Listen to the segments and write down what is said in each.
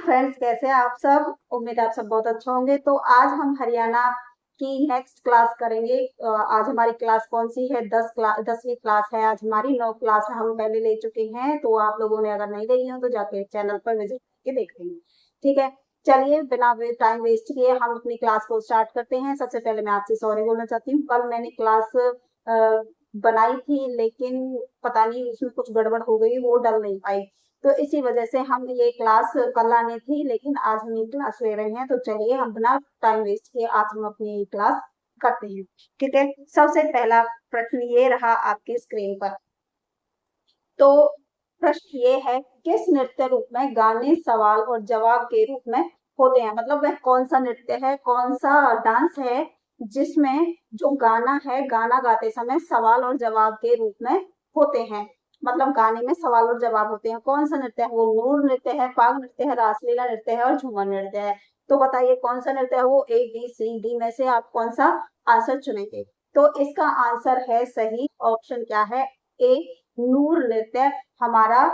Friends, कैसे हैं आप सब। उम्मीद है आप सब बहुत अच्छे होंगे। तो आज हम हरियाणा की नेक्स्ट क्लास करेंगे। आज हमारी क्लास कौन सी है? 10वीं क्लास है आज हमारी। 9 क्लास हम पहले ले चुके हैं, तो आप लोगों ने अगर नहीं देखी हो तो जाके चैनल पर विजिट करके देख लेंगे। ठीक है, चलिए बिना टाइम वेस्ट किए हम अपनी क्लास को स्टार्ट करते हैं। सबसे पहले मैं आपसे सॉरी बोलना चाहती हूँ। कल मैंने क्लास बनाई थी, लेकिन पता नहीं उसमें कुछ गड़बड़ हो गई, वो डल नहीं पाई। तो इसी वजह से हम ये क्लास कल आनी थी, लेकिन आज हम ये क्लास ले रहे हैं। तो चलिए हम बिना टाइम वेस्ट किए आज हम अपनी क्लास करते हैं। ठीक है, सबसे पहला प्रश्न ये रहा आपकी स्क्रीन पर। तो प्रश्न ये है, किस नृत्य रूप में गाने सवाल और जवाब के रूप में होते हैं? मतलब वह कौन सा नृत्य है, कौन सा डांस है जिसमें जो गाना है, गाना गाते समय सवाल और जवाब के रूप में होते हैं। मतलब गाने में सवाल और जवाब होते हैं। कौन सा नृत्य है वो? नूर नृत्य है, फाग नृत्य है, रासलीला नृत्य है और झूमर नृत्य है। तो बताइए कौन सा नृत्य है वो? ए बी सी डी में से आप कौन सा आंसर चुनेंगे? तो इसका आंसर है सही ऑप्शन क्या है? ए, नूर नृत्य हमारा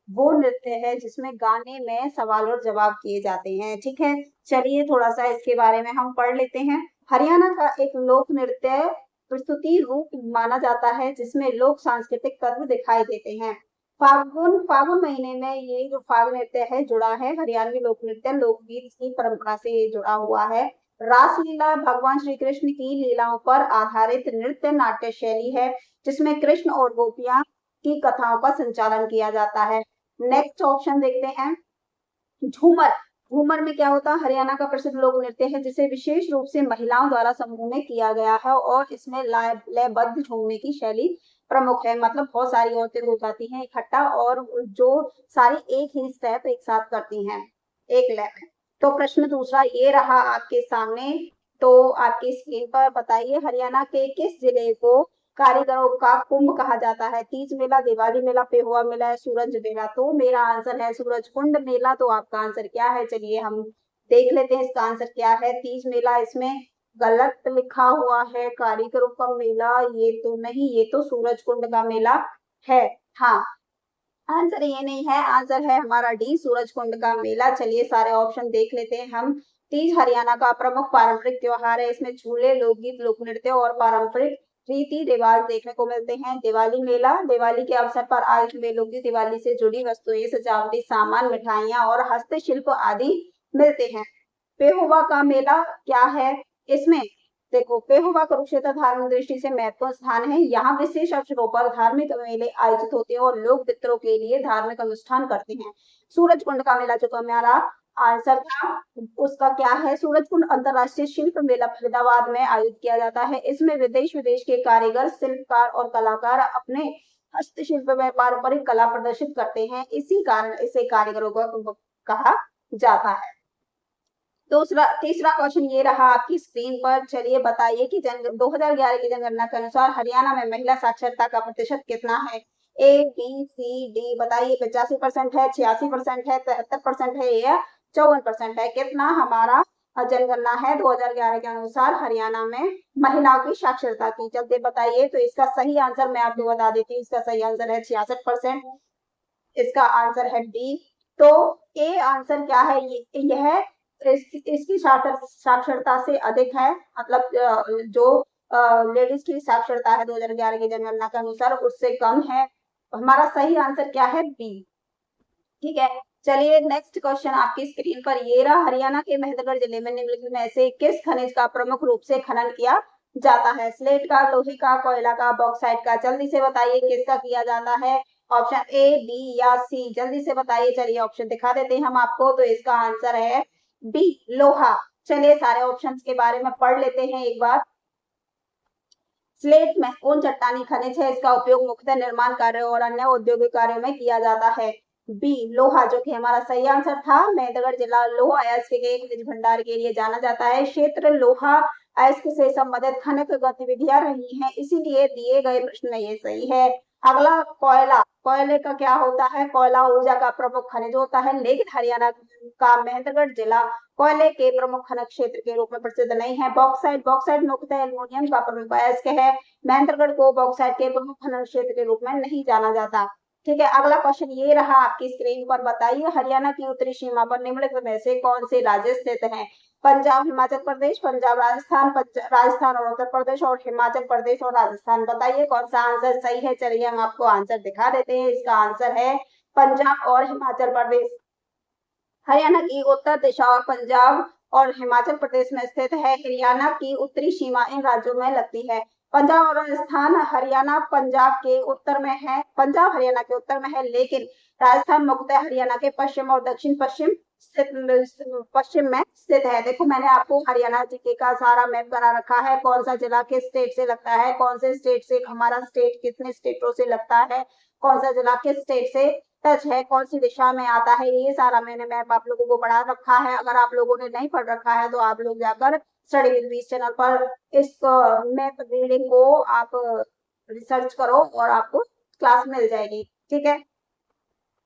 वो नृत्य है जिसमें गाने में सवाल और जवाब किए जाते हैं। ठीक है, चलिए थोड़ा सा इसके बारे में हम पढ़ लेते हैं। हरियाणा का एक लोक नृत्य प्रस्तुति रूप माना जाता है जिसमें लोक सांस्कृतिक तत्व दिखाई देते हैं। फागुन महीने में ये जो फाग नृत्य है जुड़ा है, हरियाणवी लोक नृत्य लोकगीत की परंपरा से जुड़ा हुआ है। रासलीला भगवान श्री कृष्ण की लीलाओं पर आधारित नृत्य नाट्य शैली है जिसमें कृष्ण और गोपियां की कथाओं का संचालन किया जाता है। नेक्स्ट ऑप्शन देखते हैं, झूमर। झूमर में क्या होता है? हरियाणा का प्रसिद्ध लोक नृत्य है जिसे विशेष रूप से महिलाओं द्वारा समूह में किया गया है और इसमें लयबद्ध झूमने की शैली प्रमुख है। मतलब बहुत सारी औरतें हो जाती हैं इकट्ठा और जो सारी एक ही स्टेप एक साथ करती हैं एक लय में। तो प्रश्न दूसरा ये रहा आपके सामने। तो आपकी स्क्रीन पर बताइए, हरियाणा के किस जिले को कारीगरों का कुंभ कहा जाता है? तीज मेला, दिवाली मेला, पेहुआ मेला, सूरज मेला। तो मेरा आंसर है सूरज कुंड मेला। तो आपका आंसर क्या है? चलिए हम देख लेते हैं इसका आंसर क्या है। तीज मेला इसमें गलत लिखा हुआ है, कारीगरों का मेला ये तो नहीं, ये तो सूरज कुंड का मेला है। हाँ, आंसर ये नहीं है, आंसर है हमारा डी, सूरज कुंड का मेला। चलिए सारे ऑप्शन देख लेते हैं हम। तीज हरियाणा का प्रमुख पारंपरिक त्योहार है। इसमें झूले, लोकगीत, लोक नृत्य और पारंपरिक रीति रिवाज देखने को मिलते हैं। दिवाली मेला, दिवाली के अवसर पर आयोजित मेलों की दिवाली से जुड़ी वस्तुएं, सजावटी सामान, मिठाइयां और हस्तशिल्प आदि मिलते हैं। पेहुआ का मेला क्या है? इसमें देखो, पेहुआ कुरुक्षेत्र धार्मिक दृष्टि से महत्वपूर्ण स्थान है। यहाँ विशेष अवसरों पर धार्मिक मेले आयोजित होते हैं और लोग पितरों के लिए धार्मिक अनुष्ठान करते हैं। सूरज कुंड का मेला जो हमारा आंसर था उसका क्या है? सूरज कुंड अंतरराष्ट्रीय शिल्प मेला फरीदाबाद में आयोजित किया जाता है। इसमें विदेश विदेश के कारीगर, शिल्पकार और कलाकार अपने हस्तशिल्प में पारंपरिक कला प्रदर्शित करते हैं। इसी कारण इसे कारीगरों का कुंभ कहा जाता है। तीसरा क्वेश्चन ये रहा आपकी स्क्रीन पर। चलिए बताइए कि 2011 की जनगणना के अनुसार हरियाणा में महिला साक्षरता का प्रतिशत कितना है? ए बी सी डी बताइए। 85% है, 86% है, 73% है या 54% है? कितना हमारा जनगणना है 2011 के अनुसार हरियाणा में महिलाओं की साक्षरता की? जल्दी बताइए। तो इसका सही आंसर मैं आपको बता देती हूँ, इसका सही आंसर है 66%। इसका आंसर है डी। तो ए आंसर क्या है? यह इसकी साक्षरता से अधिक है। मतलब जो लेडीज की साक्षरता है 2011 की जनगणना के अनुसार उससे कम है। हमारा सही आंसर क्या है? बी। ठीक है, चलिए नेक्स्ट क्वेश्चन आपकी स्क्रीन पर ये रहा। हरियाणा के महेंद्रगढ़ जिले में निम्नलिखित में से किस खनिज का प्रमुख रूप से खनन किया जाता है? स्लेट का, लोहे का, कोयला का, बॉक्साइट का। जल्दी से बताइए किसका किया जाता है? ऑप्शन ए, बी या सी? जल्दी से बताइए। चलिए ऑप्शन दिखा देते हैं हम आपको। तो इसका आंसर है बी, लोहा। चलिए सारे ऑप्शंस के बारे में पढ़ लेते हैं एक बार। स्लेट महत्वपूर्ण चट्टानी खनिज है। इसका उपयोग मुख्यतः निर्माण कार्यों और अन्य औद्योगिक कार्यों में किया जाता है। बी, लोहा, जो कि हमारा सही आंसर था। महेंद्रगढ़ जिला लोहा अयस्क के खनिज भंडार के लिए जाना जाता है। क्षेत्र लोहा अयस्क से संबंधित खनन गतिविधियां रही हैं, इसीलिए दिए गए प्रश्न में ये सही है। अगला कोयला। कोयले का क्या होता है? कोयला ऊर्जा का प्रमुख खनिज होता है, लेकिन हरियाणा का महेंद्रगढ़ जिला कोयले के प्रमुख खनन क्षेत्र के रूप में प्रसिद्ध नहीं है। बॉक्साइट मुख्यतः एल्युमिनियम का प्रमुख अयस्क है। महेंद्रगढ़ को बॉक्साइट के प्रमुख खनन क्षेत्र के रूप में नहीं जाना जाता। ठीक है, अगला क्वेश्चन ये रहा आपकी स्क्रीन पर, बताइए हरियाणा की उत्तरी सीमा पर निम्नलिखित में से कौन से राज्य स्थित हैं? पंजाब, हिमाचल प्रदेश, पंजाब, राजस्थान, राजस्थान और उत्तर प्रदेश, और हिमाचल प्रदेश और राजस्थान। बताइए कौन सा आंसर सही है। चलिए हम आपको आंसर दिखा देते हैं। इसका आंसर है पंजाब और हिमाचल प्रदेश। हरियाणा की उत्तर दिशा और पंजाब और हिमाचल प्रदेश में स्थित है। हरियाणा की उत्तरी सीमा इन राज्यों में लगती है। पंजाब और राजस्थान, हरियाणा पंजाब के उत्तर में है, पंजाब हरियाणा के उत्तर में है, लेकिन राजस्थान मुख्यतः हरियाणा के पश्चिम और दक्षिण पश्चिम पश्चिम में स्थित है। देखो मैंने आपको हरियाणा जीके का सारा मैप बना रखा है, कौन सा जिला किस स्टेट से लगता है, कौन से स्टेट से हमारा स्टेट कितने स्टेटों से लगता है, कौन सा जिला किस स्टेट से टच है, कौन सी दिशा में आता है, ये सारा मैंने मैप आप लोगों को पढ़ा रखा है। अगर आप लोगों ने नहीं पढ़ रखा है तो आप लोग जाकर स्टडी विद बीस चैनल पर इस मैप रीडिंग को आप रिसर्च करो और आपको क्लास मिल जाएगी। ठीक है,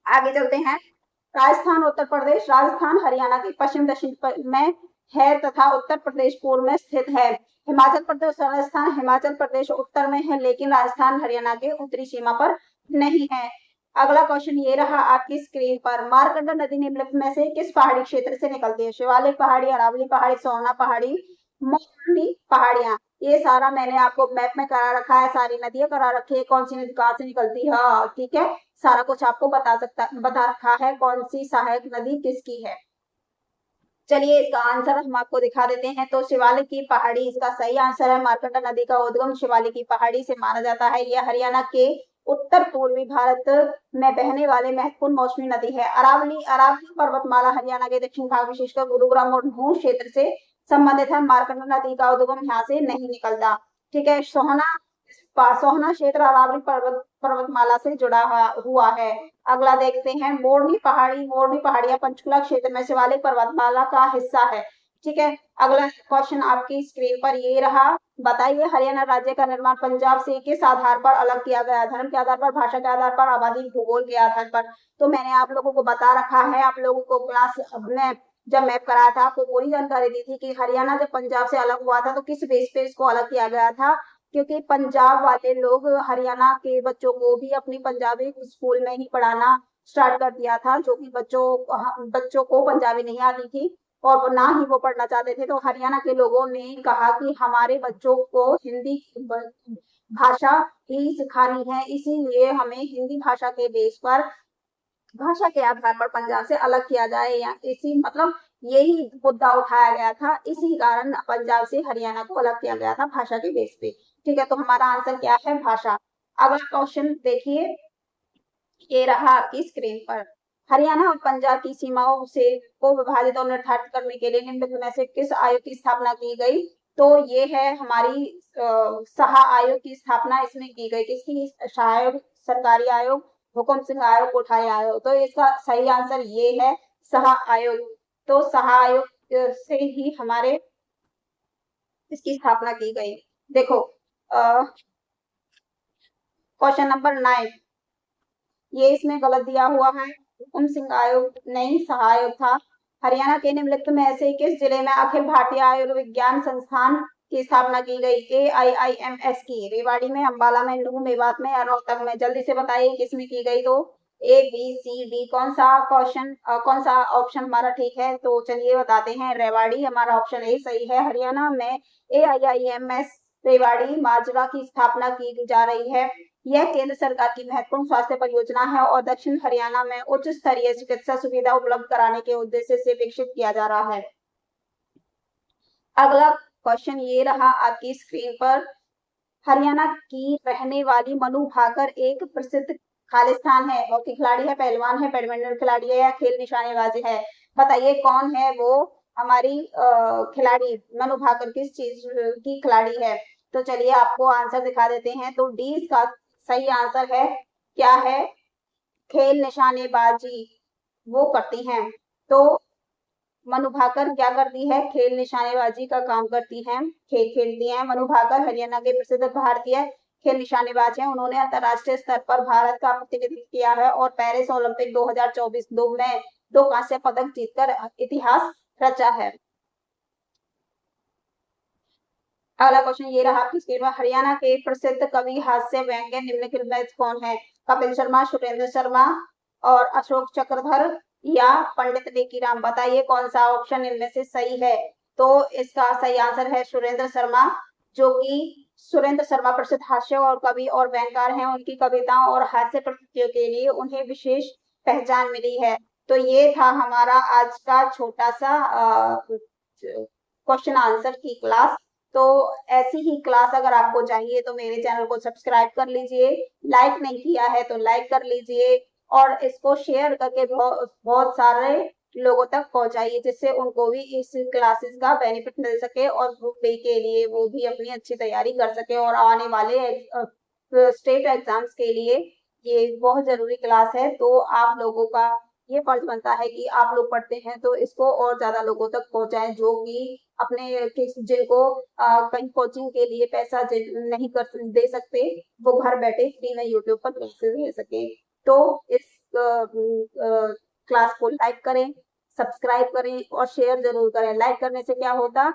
आगे चलते हैं। राजस्थान, उत्तर प्रदेश। राजस्थान हरियाणा के पश्चिम दक्षिण में है तथा उत्तर प्रदेश पूर्व में स्थित है। हिमाचल प्रदेश, राजस्थान, हिमाचल प्रदेश उत्तर में है, लेकिन राजस्थान हरियाणा के उत्तरी सीमा पर नहीं है। अगला क्वेश्चन ये रहा आपकी स्क्रीन पर, मारकंडा नदी निम्नलिखित में से किस पहाड़ी क्षेत्र से निकलती है? शिवालिक पहाड़ी, अरावली पहाड़ी, सोना पहाड़ी, मोरनी पहाड़ियां। ये सारा मैंने आपको मैप में करा रखा है, सारी नदियां करा रखी है, कौन सी नदी कहाँ से निकलती है। ठीक है, सारा कुछ आपको बता रखा है, कौन सी सहायक नदी किसकी है। चलिए इसका आंसर हम आपको दिखा देते हैं। तो शिवालिक की पहाड़ी इसका सही आंसर है। मारकंडा नदी का उद्गम शिवालिक की पहाड़ी से माना जाता है। यह हरियाणा के उत्तर पूर्वी भारत में बहने वाले महत्वपूर्ण मौसमी नदी है। अरावली, अरावली पर्वतमाला हरियाणा के दक्षिण भाग विशेषकर गुरुग्राम और नूह क्षेत्र से संबंधित है। मारकंडा नदी का उद्गम यहाँ से नहीं निकलता। ठीक है, सोहना क्षेत्र अरावली पर्वतमाला से जुड़ा हुआ है। अगला देखते हैं, मोरनी पहाड़ी। मोरनी पहाड़ियां पंचकुला क्षेत्र में शिवालिक पर्वतमाला का हिस्सा है। ठीक है, अगला क्वेश्चन आपकी स्क्रीन पर ये रहा, बताइए हरियाणा राज्य का निर्माण पंजाब से किस आधार पर अलग किया गया? धर्म के आधार पर, भाषा के आधार पर, आबादी भूगोल के आधार पर। तो मैंने आप लोगों को बता रखा है, आप लोगों को क्लास में जब मैप कराया था आपको पूरी जानकारी दी थी कि हरियाणा जब पंजाब से अलग हुआ था तो किस बेस पे इसको अलग किया गया था। क्योंकि पंजाब वाले लोग हरियाणा के बच्चों को भी अपनी पंजाबी स्कूल में ही पढ़ाना स्टार्ट कर दिया था, जो कि बच्चों को पंजाबी नहीं आती थी और ना ही वो पढ़ना चाहते थे। तो हरियाणा के लोगों ने कहा कि हमारे बच्चों को हिंदी भाषा ही सिखानी है, इसीलिए हमें हिंदी भाषा के बेस पर, भाषा के आधार पर पंजाब से अलग किया जाए, या इसी मतलब यही मुद्दा उठाया गया था, इसी कारण पंजाब से हरियाणा को अलग किया गया था भाषा के बेस पे। ठीक है, तो हमारा आंसर क्या है? भाषा। अगला क्वेश्चन देखिए, ये रहा आपकी स्क्रीन पर, हरियाणा और पंजाब की सीमाओं से को विभाजित और निर्धारित करने के लिए निम्नलिखित में से किस आयोग की स्थापना की गई? तो ये है हमारी सहा आयोग की स्थापना इसमें की गई। किसकी? सहायक सरकारी आयोग, हुकुम सिंह आयोग, कोठारी आयोग। तो इसका सही आंसर ये है, सहा आयोग। तो सहा आयोग से ही हमारे इसकी स्थापना की गई। देखो क्वेश्चन नंबर 9, ये इसमें गलत दिया हुआ है, हुकुम सिंह आयोग नहीं, सहायक था। हरियाणा के निम्नलिखित में से किस जिले में अखिल भारतीय आयुर्विज्ञान संस्थान की स्थापना की गई? AIIMS की रेवाड़ी में, अंबाला में, नूंह, मेवात में या रोहतक में? जल्दी से बताइए किसमें की गई। तो ABCD कौन सा क्वेश्चन, कौन सा ऑप्शन हमारा ठीक है? तो चलिए बताते हैं, रेवाड़ी हमारा ऑप्शन ए सही है। हरियाणा में AIIMS रेवाड़ी माजरा की स्थापना की जा रही है। यह केंद्र सरकार की महत्वपूर्ण स्वास्थ्य परियोजना है और दक्षिण हरियाणा में उच्च स्तरीय चिकित्सा सुविधा उपलब्ध कराने के उद्देश्य से विकसित किया जा रहा है। अगला क्वेश्चन ये रहा आपकी स्क्रीन पर, हरियाणा की रहने वाली मनु भाकर एक प्रसिद्ध खालिस्तान है, हॉकी खिलाड़ी है, पहलवान है, बैडमिंटन खिलाड़ी है या खेल निशानेबाज है? बताइए कौन है वो हमारी खिलाड़ी? मनु भाकर किस चीज की खिलाड़ी है? तो चलिए आपको आंसर दिखा देते हैं। तो डी इसका सही आंसर है। क्या है? खेल निशानेबाजी वो करती हैं। तो मनु भाकर क्या करती है? खेल निशानेबाजी का काम करती हैं, खेल खेलती हैं। मनु भाकर हरियाणा के प्रसिद्ध भारतीय खेल निशानेबाज हैं। उन्होंने अंतरराष्ट्रीय स्तर पर भारत का प्रतिनिधित्व किया है और पेरिस ओलंपिक 2024 में 2 कांस्य पदक जीतकर इतिहास रचा है। अगला क्वेश्चन ये रहा आपकी स्क्रीन पर, हरियाणा के प्रसिद्ध कवि हास्य व्यंग्य निम्नलिखित में कौन है? कपिल शर्मा, सुरेंद्र शर्मा और अशोक चक्रधर या पंडित नेकीराम। बताइए कौन सा ऑप्शन इनमें से सही है? तो इसका सही आंसर है सुरेंद्र शर्मा, जो कि सुरेंद्र शर्मा प्रसिद्ध हास्य और कवि और व्यंगकार हैं। उनकी कविताओं और हास्य प्रस्तुतियों के लिए उन्हें विशेष पहचान मिली है। तो ये था हमारा आज का छोटा सा क्वेश्चन आंसर की क्लास। तो ऐसी ही क्लास अगर आपको चाहिए तो मेरे चैनल को सब्सक्राइब कर लीजिए, लाइक नहीं किया है तो लाइक कर लीजिए और इसको शेयर करके बहुत सारे लोगों तक पहुंचाइए, जिससे उनको भी इस क्लासेस का बेनिफिट मिल सके और ग्रुप बी के लिए वो भी अपनी अच्छी तैयारी कर सके और आने वाले स्टेट एग्जाम्स के लिए ये बहुत जरूरी क्लास है। तो आप लोगों का ये फर्ज बनता है कि आप लोग पढ़ते हैं तो इसको और ज्यादा लोगों तक पहुंचाएं, जो कि अपने जिनको कहीं कोचिंग के लिए पैसा नहीं कर दे सकते, वो घर बैठे फ्री में यूट्यूब पर क्लासेस ले सके। तो इस क्लास को लाइक करें, सब्सक्राइब करें और शेयर जरूर करें। लाइक करने से क्या होता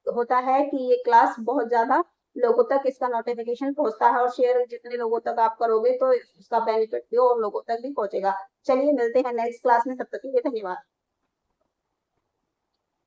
होता है कि ये क्लास बहुत ज्यादा लोगों तक इसका नोटिफिकेशन पहुंचता है और शेयर जितने लोगों तक आप करोगे तो उसका बेनिफिट भी और लोगों तक भी पहुंचेगा। चलिए मिलते हैं नेक्स्ट क्लास में, तब तक के लिए धन्यवाद।